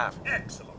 have. Excellent.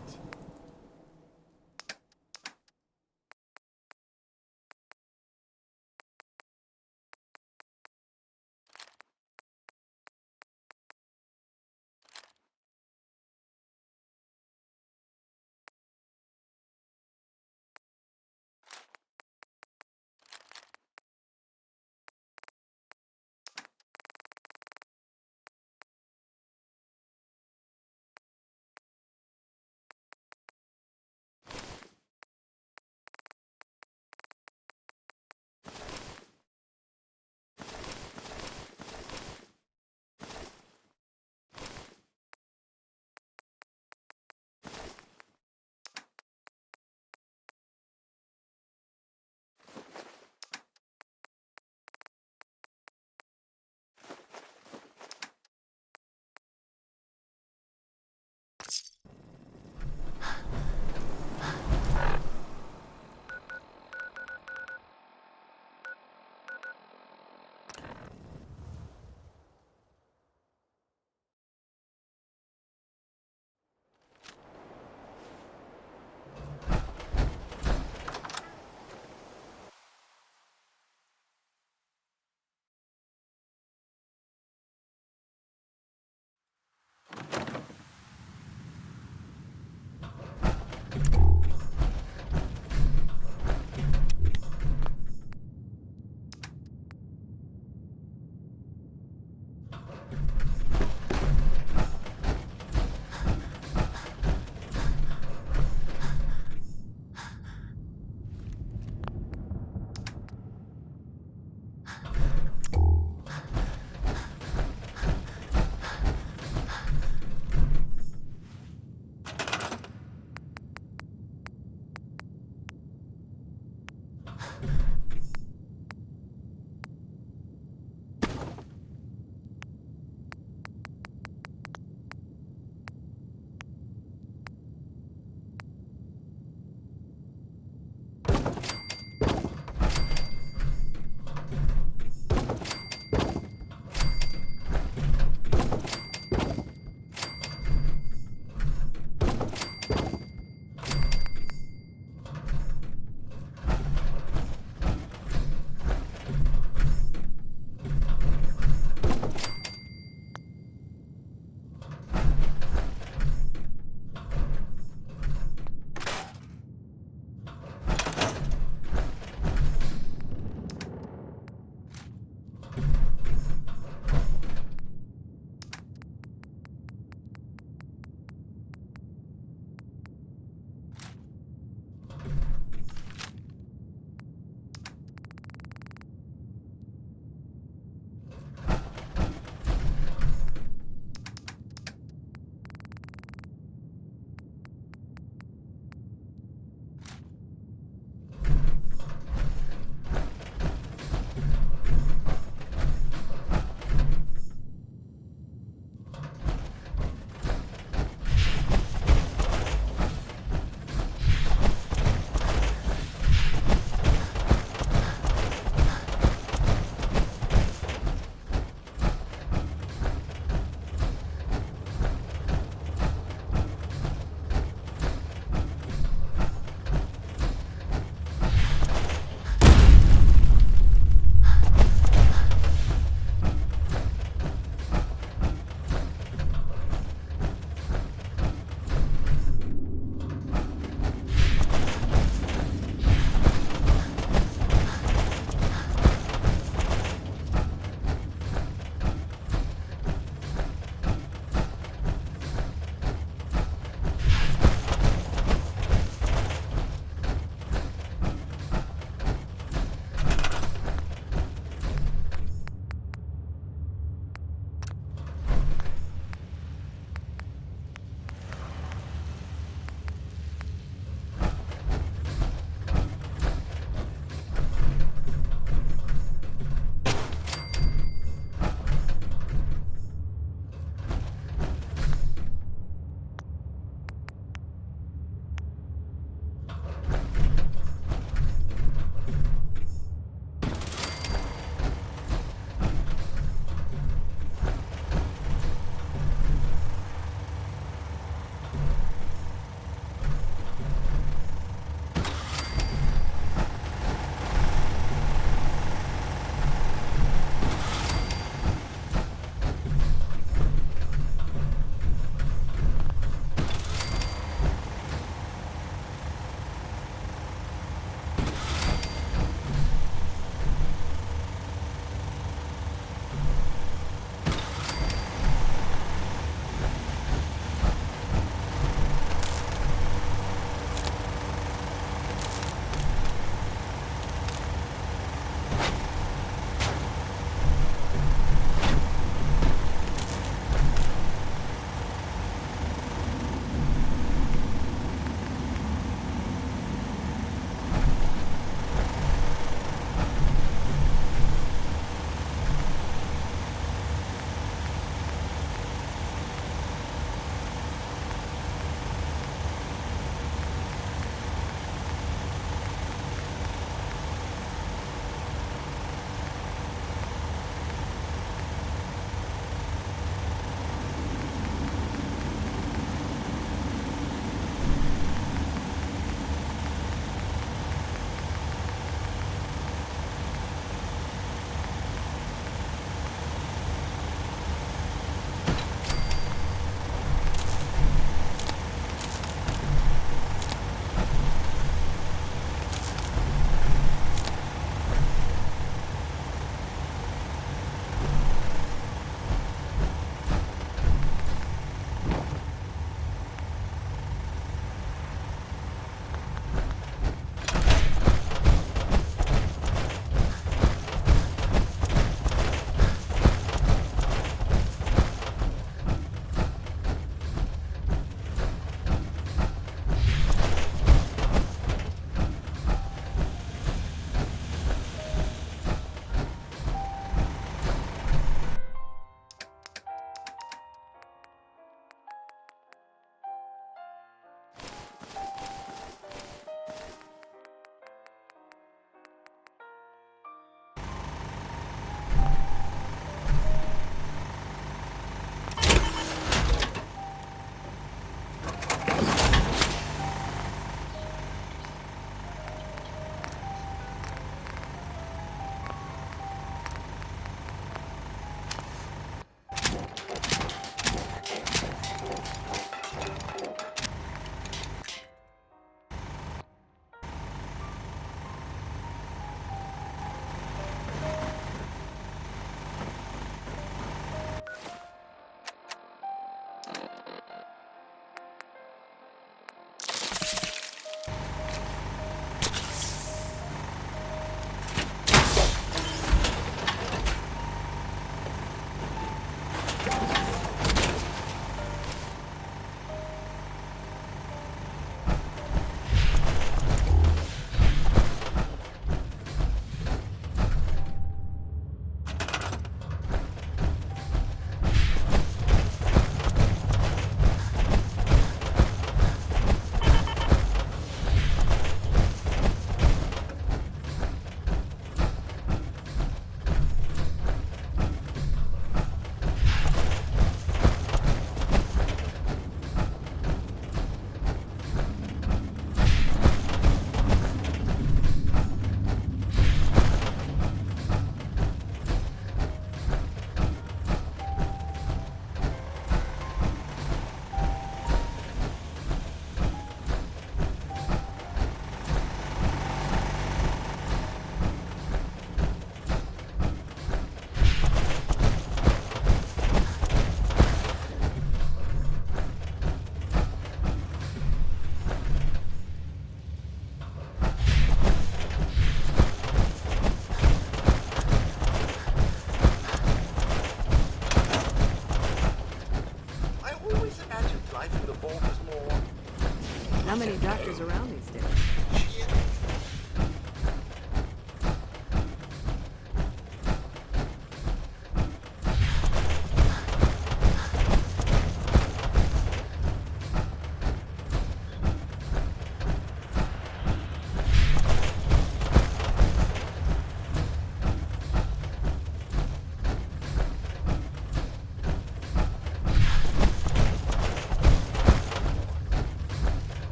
How many doctors around these days?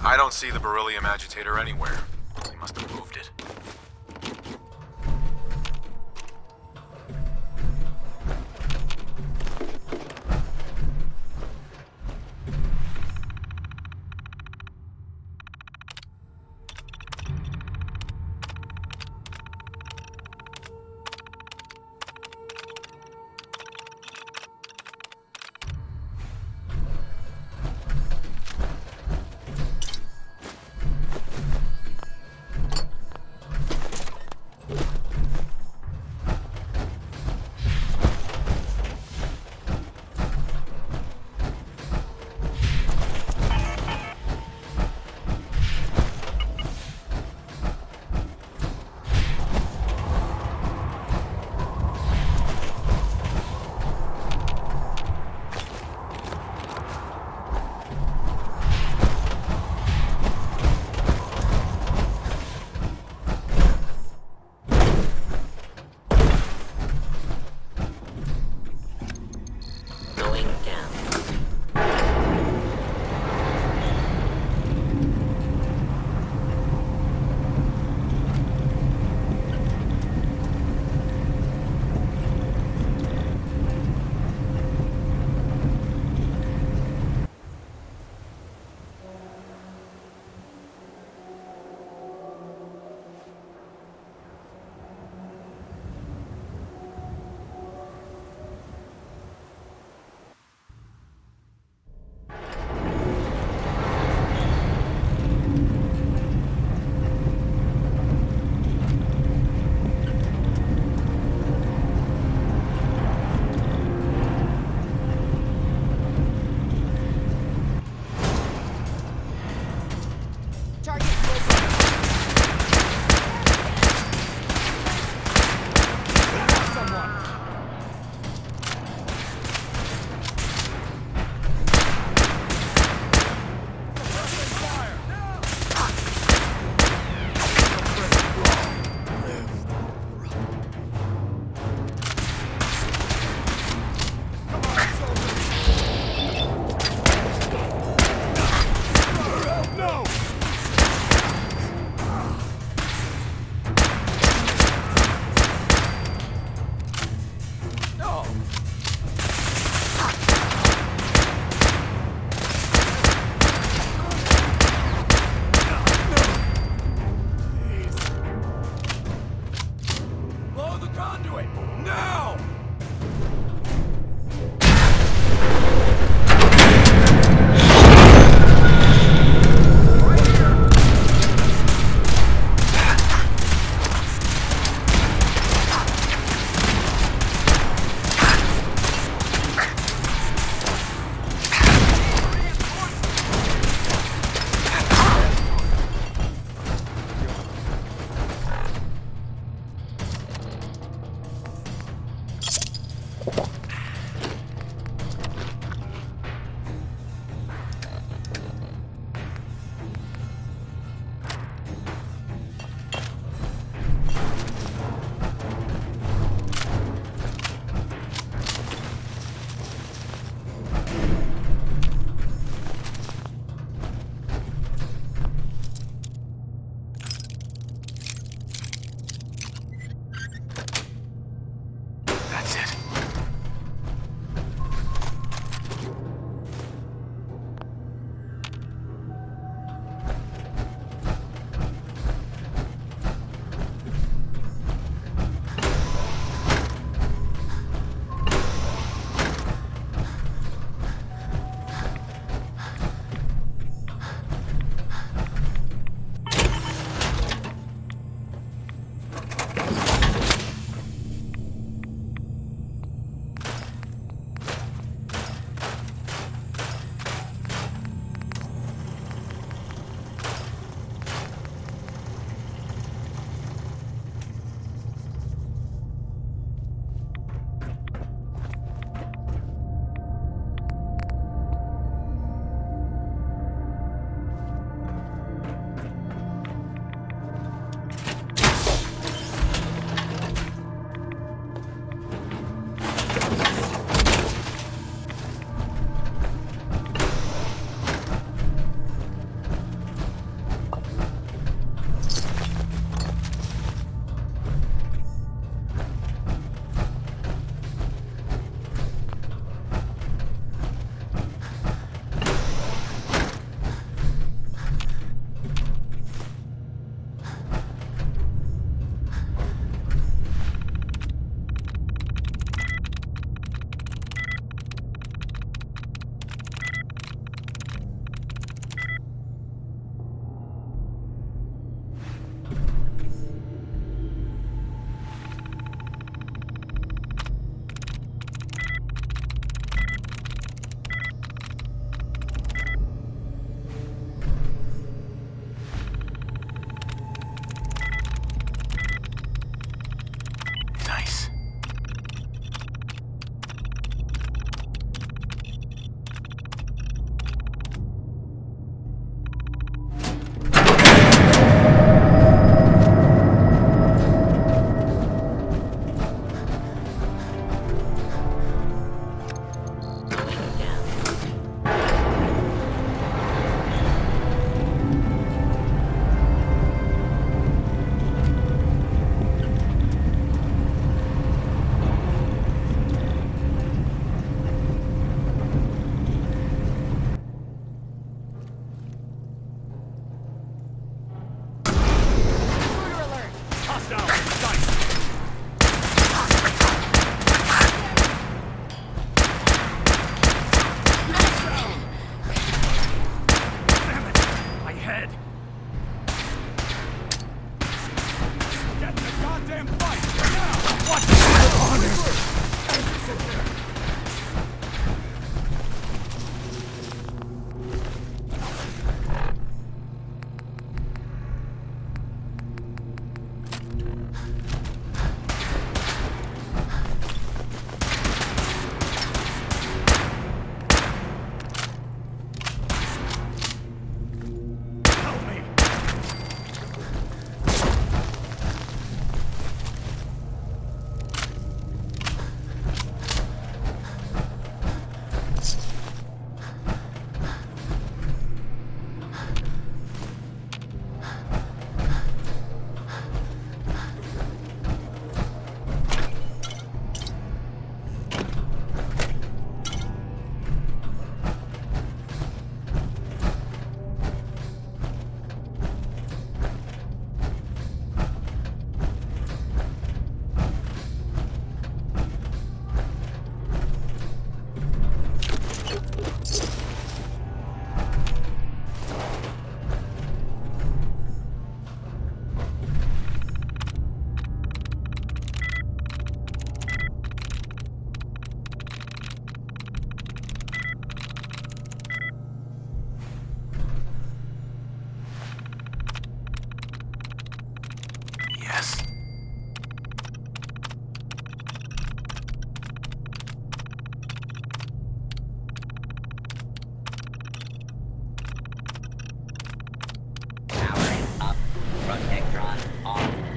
I don't see the beryllium agitator anywhere. They must have moved it.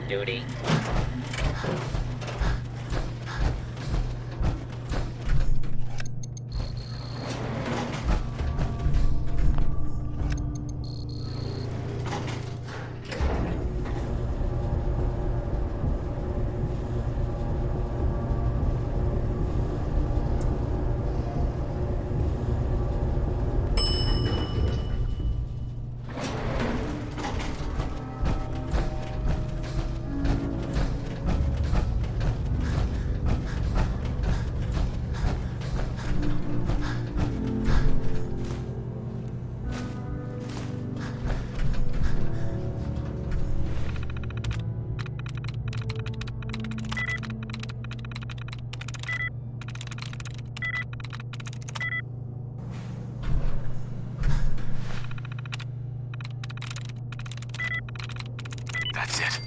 duty. That's it.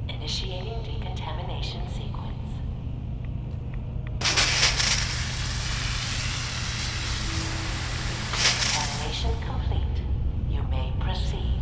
Initiating decontamination sequence. Contamination complete. You may proceed.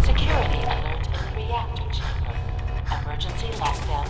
Security alert in the reactor chamber. Emergency lockdown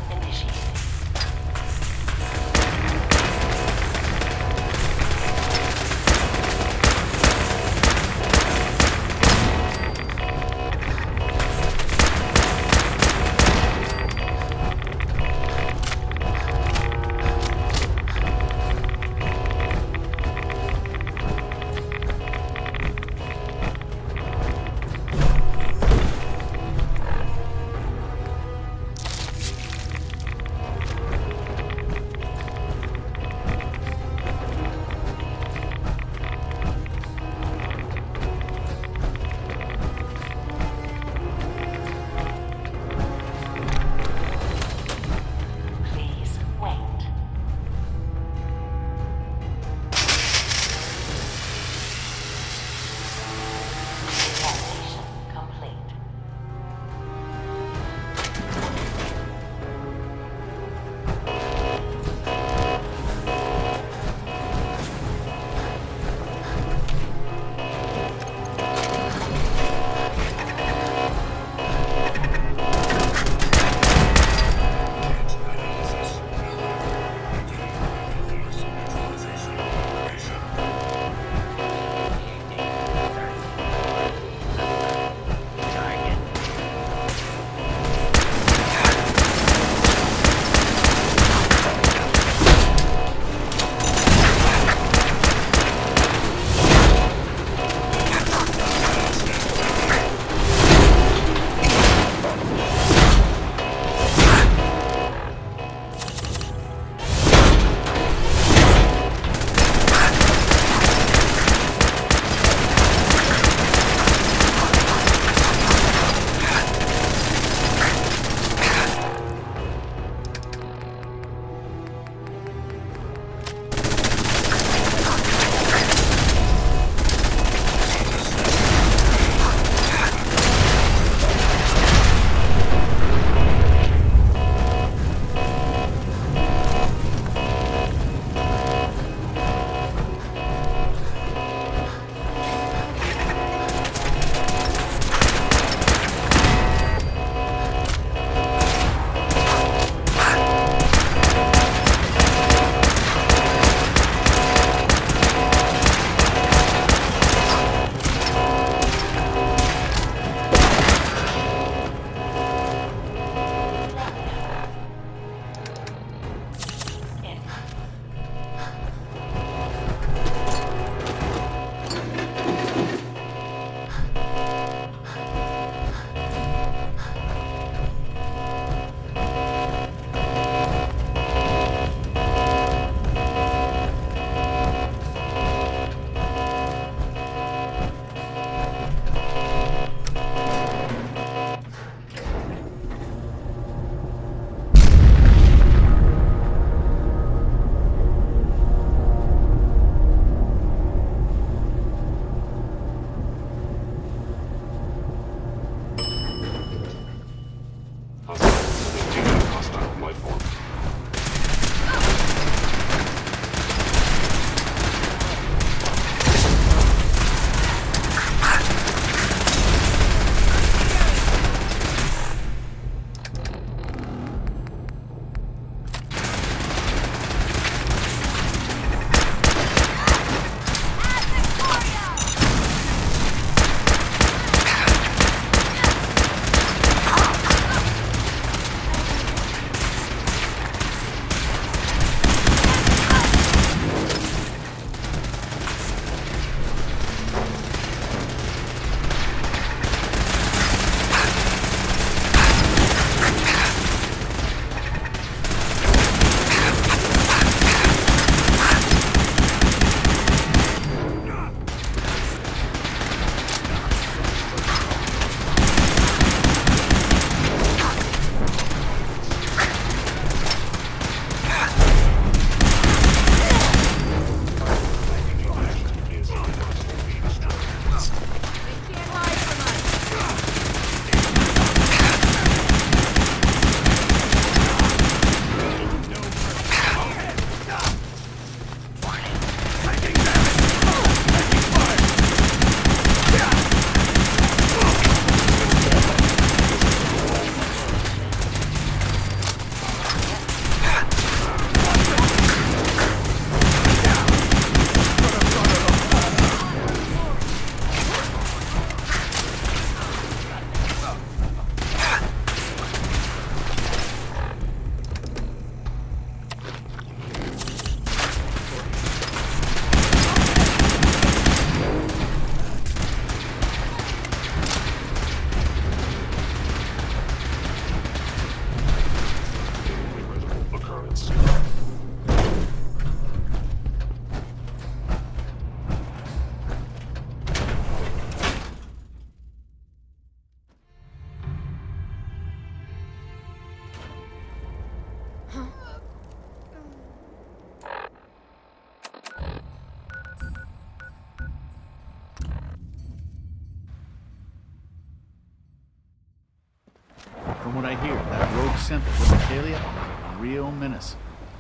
From what I hear, that rogue synth from Italia is a real menace.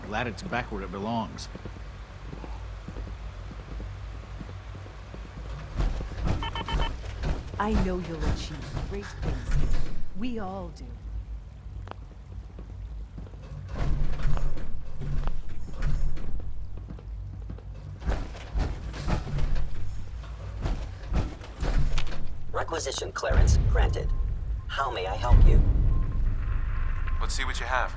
Glad it's back where it belongs. I know you'll achieve great things. We all do. Requisition clearance granted. How may I help you? Let's see what you have.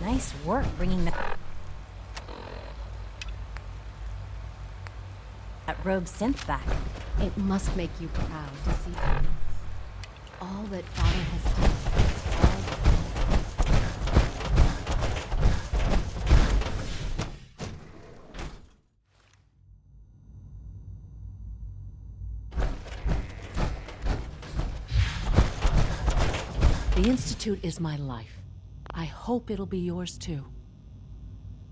Nice work bringing that rogue synth back. It must make you proud to see all that Father has done. The Institute is my life. I hope it'll be yours too.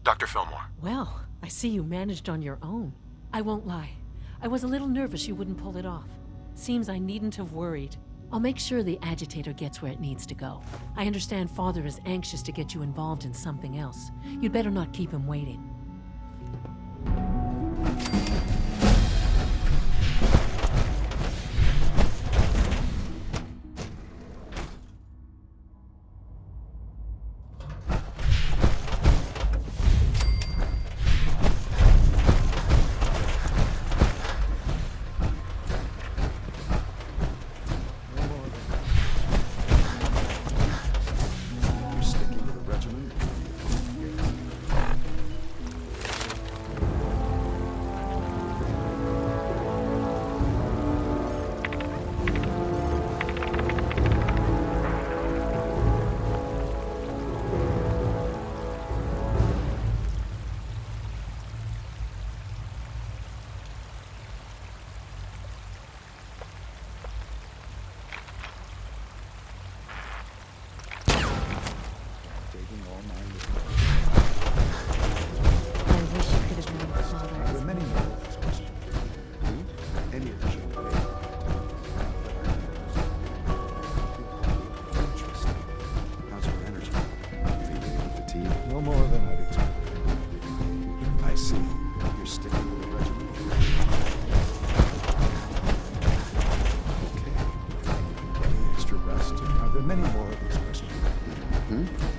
Dr. Fillmore. Well, I see you managed on your own. I won't lie. I was a little nervous you wouldn't pull it off. Seems I needn't have worried. I'll make sure the agitator gets where it needs to go. I understand Father is anxious to get you involved in something else. You'd better not keep him waiting.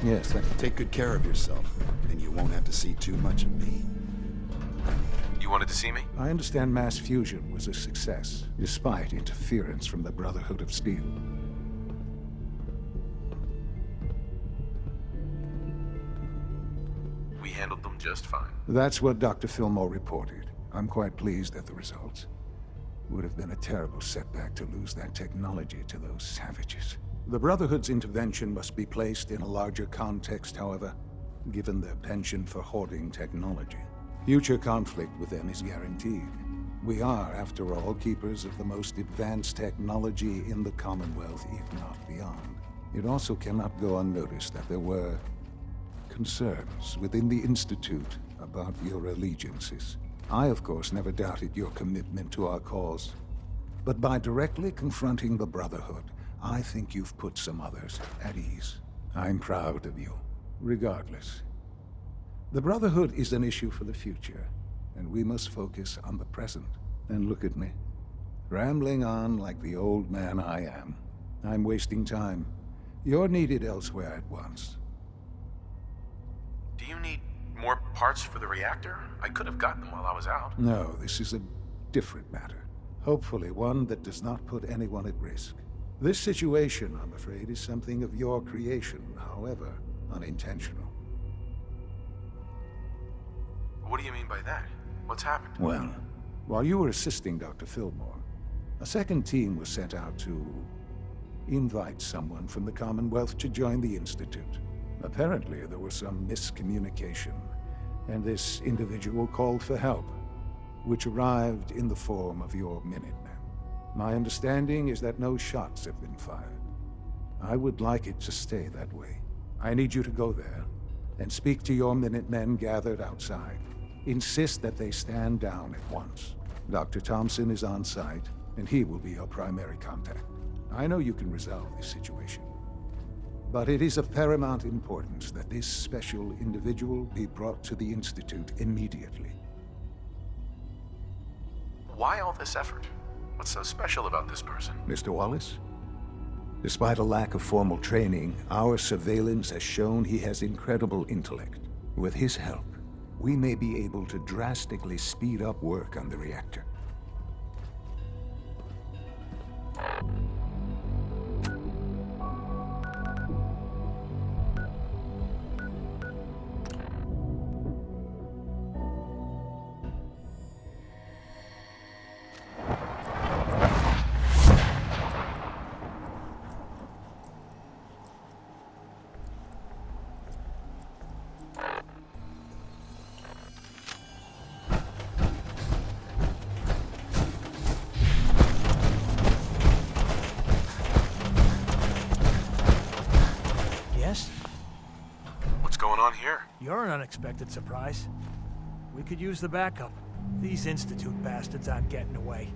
Yes, Take good care of yourself, and you won't have to see too much of me. You wanted to see me? I understand mass fusion was a success, despite interference from the Brotherhood of Steel. We handled them just fine. That's what Dr. Fillmore reported. I'm quite pleased at the results. Would have been a terrible setback to lose that technology to those savages. The Brotherhood's intervention must be placed in a larger context, however, given their penchant for hoarding technology. Future conflict with them is guaranteed. We are, after all, keepers of the most advanced technology in the Commonwealth, if not beyond. It also cannot go unnoticed that there were concerns within the Institute about your allegiances. I, of course, never doubted your commitment to our cause. But by directly confronting the Brotherhood, I think you've put some others at ease. I'm proud of you, regardless. The Brotherhood is an issue for the future, and we must focus on the present. And look at me, rambling on like the old man I am. I'm wasting time. You're needed elsewhere at once. Do you need more parts for the reactor? I could have gotten them while I was out. No, this is a different matter. Hopefully one that does not put anyone at risk. This situation, I'm afraid, is something of your creation, however unintentional. What do you mean by that? What's happened? Well, while you were assisting Dr. Fillmore, a second team was sent out to invite someone from the Commonwealth to join the Institute. Apparently, there was some miscommunication, and this individual called for help, which arrived in the form of your Minutemen. My understanding is that no shots have been fired. I would like it to stay that way. I need you to go there and speak to your Minutemen gathered outside. Insist that they stand down at once. Dr. Thompson is on site, and he will be your primary contact. I know you can resolve this situation, but it is of paramount importance that this special individual be brought to the Institute immediately. Why all this effort? What's so special about this person? Mr. Wallace? Despite a lack of formal training, our surveillance has shown he has incredible intellect. With his help, we may be able to drastically speed up work on the reactor. What's going on here? You're an unexpected surprise. We could use the backup. These Institute bastards aren't getting away.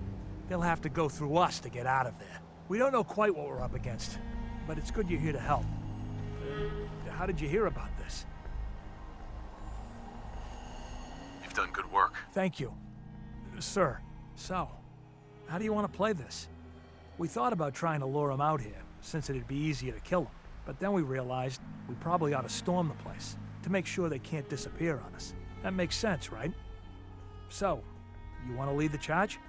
They'll have to go through us to get out of there. We don't know quite what we're up against, but it's good you're here to help. How did you hear about this? You've done good work. Thank you. Sir, so, how do you want to play this? We thought about trying to lure him out here, since it'd be easier to kill him. But then we realized we probably ought to storm the place, to make sure they can't disappear on us. That makes sense, right? So, you want to lead the charge?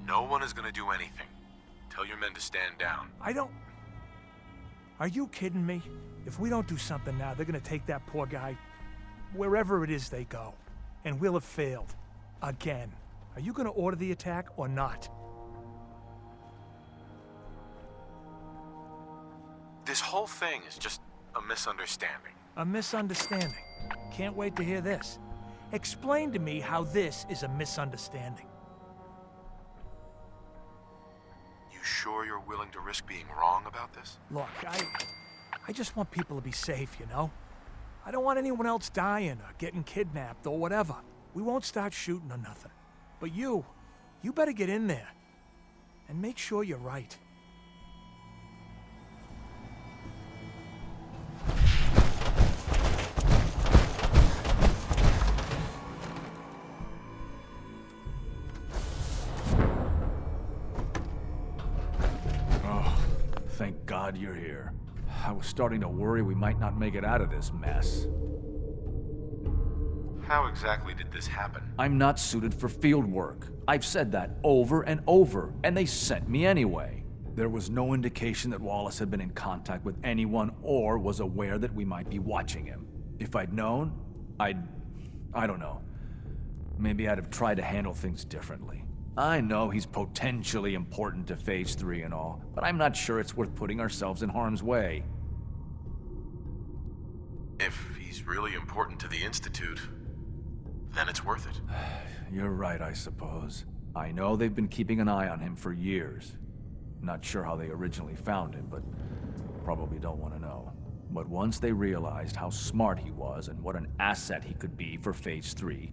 No one is gonna do anything. Tell your men to stand down. Are you kidding me? If we don't do something now, they're gonna take that poor guy wherever it is they go. And we'll have failed. Again. Are you gonna order the attack or not? This whole thing is just a misunderstanding. A misunderstanding. Can't wait to hear this. Explain to me how this is a misunderstanding. You sure you're willing to risk being wrong about this? Look, I just want people to be safe, you know? I don't want anyone else dying or getting kidnapped or whatever. We won't start shooting or nothing. But you better get in there. And make sure you're right. Thank God you're here. I was starting to worry we might not make it out of this mess. How exactly did this happen? I'm not suited for field work. I've said that over and over, and they sent me anyway. There was no indication that Wallace had been in contact with anyone or was aware that we might be watching him. If I'd known, I don't know. Maybe I'd have tried to handle things differently. I know he's potentially important to Phase 3 and all, but I'm not sure it's worth putting ourselves in harm's way. If he's really important to the Institute, then it's worth it. You're right, I suppose. I know they've been keeping an eye on him for years. Not sure how they originally found him, but probably don't want to know. But once they realized how smart he was and what an asset he could be for Phase 3,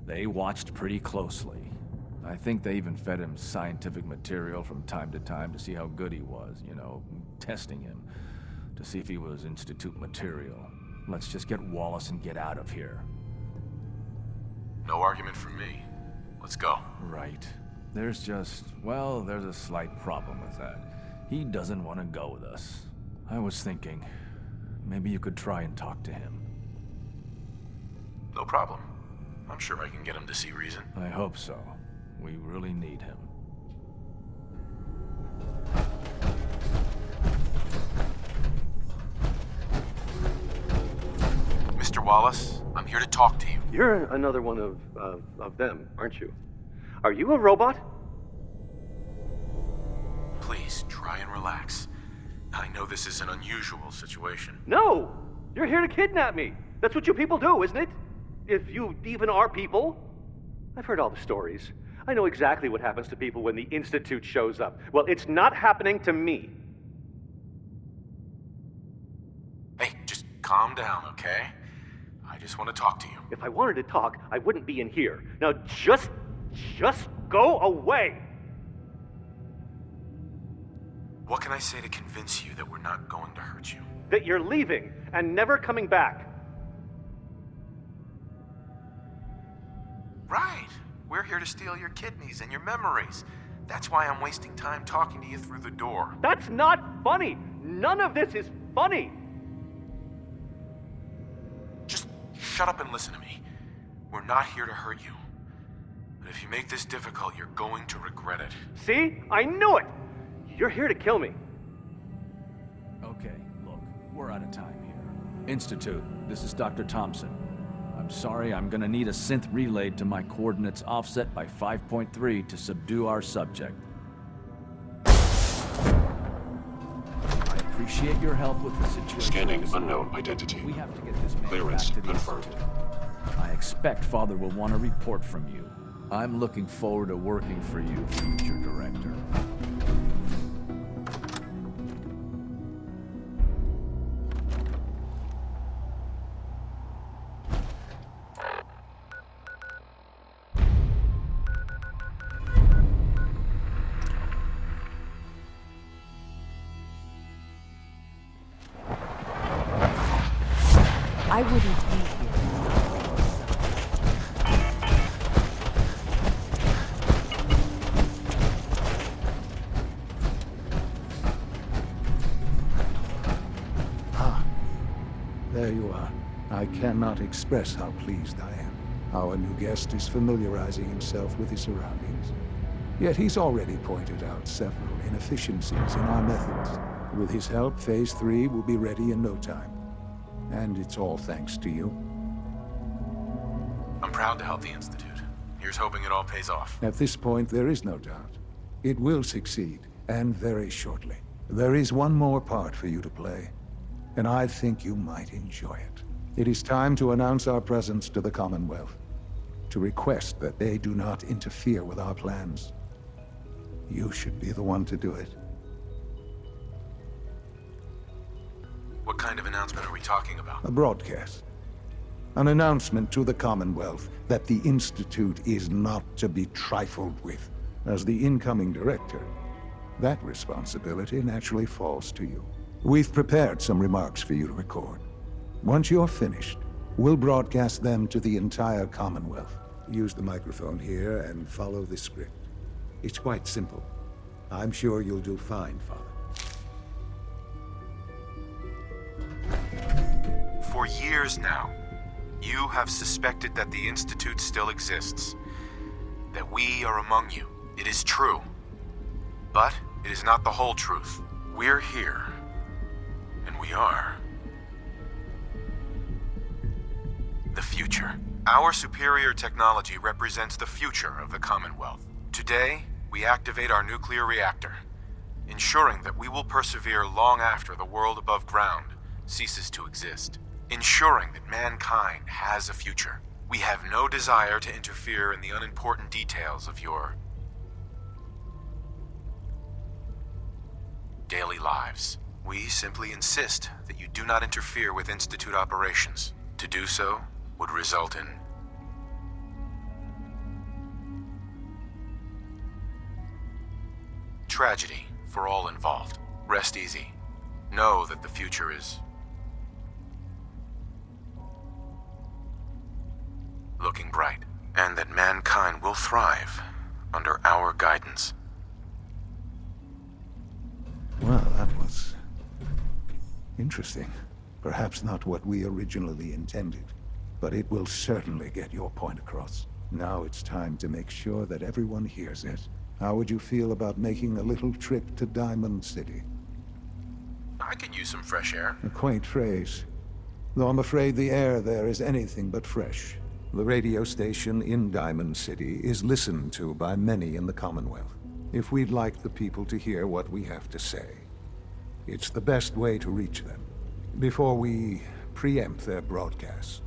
they watched pretty closely. I think they even fed him scientific material from time to time to see how good he was, you know, testing him, to see if he was Institute material. Let's just get Wallace and get out of here. No argument from me. Let's go. Right. There's just, well, there's a slight problem with that. He doesn't want to go with us. I was thinking, maybe you could try and talk to him. No problem. I'm sure I can get him to see reason. I hope so. We really need him. Mr. Wallace, I'm here to talk to you. You're another one of them, aren't you? Are you a robot? Please, try and relax. I know this is an unusual situation. No! You're here to kidnap me! That's what you people do, isn't it? If you even are people. I've heard all the stories. I know exactly what happens to people when the Institute shows up. Well, it's not happening to me. Hey, just calm down, okay? I just want to talk to you. If I wanted to talk, I wouldn't be in here. Now just go away! What can I say to convince you that we're not going to hurt you? That you're leaving and never coming back. Right. We're here to steal your kidneys and your memories. That's why I'm wasting time talking to you through the door. That's not funny! None of this is funny! Just shut up and listen to me. We're not here to hurt you. But if you make this difficult, you're going to regret it. See? I knew it! You're here to kill me. Okay, look, we're out of time here. Institute, this is Dr. Thompson. I'm sorry, I'm gonna need a synth relayed to my coordinates offset by 5.3 to subdue our subject. I appreciate your help with the situation. Scanning unknown identity. We have to get this man Clearance back to the confirmed. Institute. I expect Father will want a report from you. I'm looking forward to working for you, future director. I wouldn't be here. There you are. I cannot express how pleased I am. Our new guest is familiarizing himself with his surroundings. Yet he's already pointed out several inefficiencies in our methods. With his help, Phase 3 will be ready in no time. And it's all thanks to you. I'm proud to help the Institute. Here's hoping it all pays off. At this point, there is no doubt. It will succeed, and very shortly. There is one more part for you to play, and I think you might enjoy it. It is time to announce our presence to the Commonwealth, to request that they do not interfere with our plans. You should be the one to do it. What kind of announcement are we talking about? A broadcast. An announcement to the Commonwealth that the Institute is not to be trifled with. As the incoming director, that responsibility naturally falls to you. We've prepared some remarks for you to record. Once you're finished, we'll broadcast them to the entire Commonwealth. Use the microphone here and follow the script. It's quite simple. I'm sure you'll do fine, Father. For years now, you have suspected that the Institute still exists. That we are among you. It is true. But it is not the whole truth. We're here. And we are the future. Our superior technology represents the future of the Commonwealth. Today, we activate our nuclear reactor, ensuring that we will persevere long after the world above ground ceases to exist. Ensuring that mankind has a future. We have no desire to interfere in the unimportant details of your daily lives. We simply insist that you do not interfere with Institute operations. To do so would result in tragedy for all involved. Rest easy. Know that the future is looking bright, and that mankind will thrive under our guidance. Well, that was interesting. Perhaps not what we originally intended, but it will certainly get your point across. Now it's time to make sure that everyone hears it. How would you feel about making a little trip to Diamond City? I could use some fresh air. A quaint phrase, though I'm afraid the air there is anything but fresh. The radio station in Diamond City is listened to by many in the Commonwealth. If we'd like the people to hear what we have to say, it's the best way to reach them. Before we preempt their broadcasts,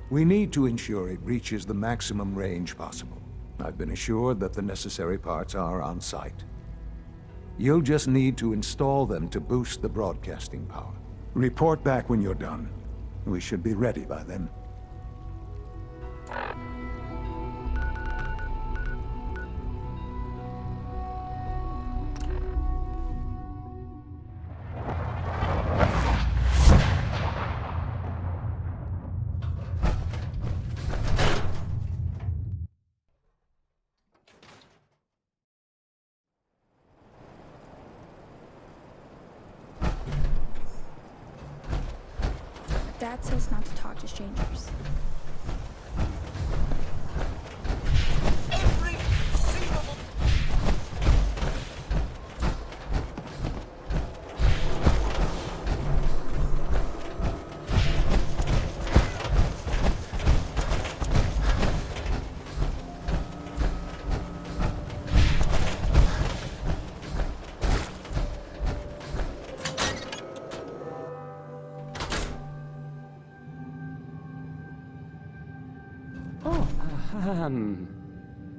we need to ensure it reaches the maximum range possible. I've been assured that the necessary parts are on site. You'll just need to install them to boost the broadcasting power. Report back when you're done. We should be ready by then. Dad says not to talk to strangers.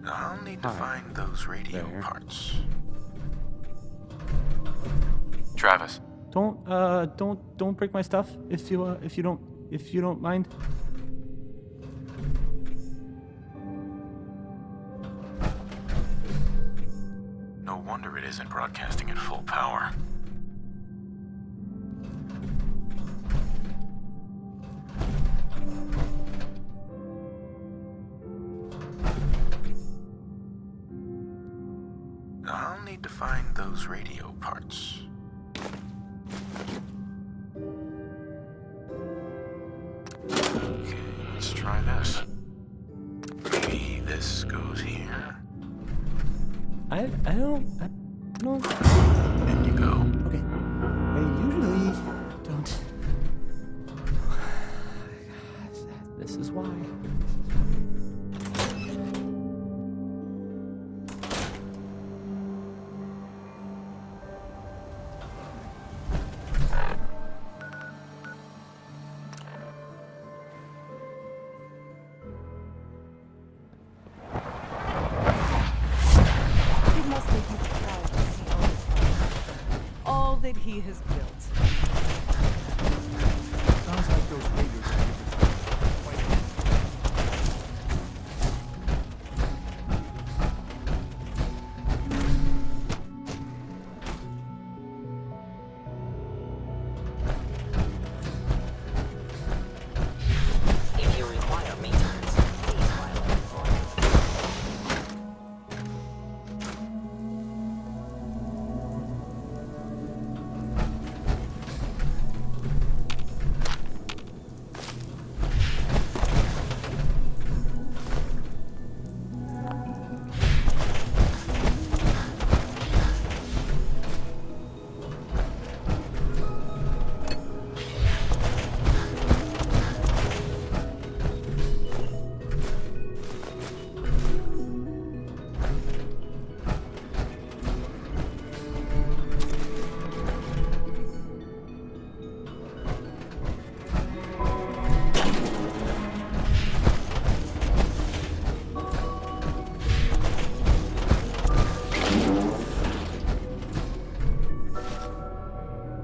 I'll need to find those radio parts. Travis. Don't break my stuff if you don't mind. No wonder it isn't broadcasting at full power. I'll need to find those radio parts. Okay, let's try this. Maybe this goes here. I don't. In you go. Okay. I usually don't. This is why. All that he has built.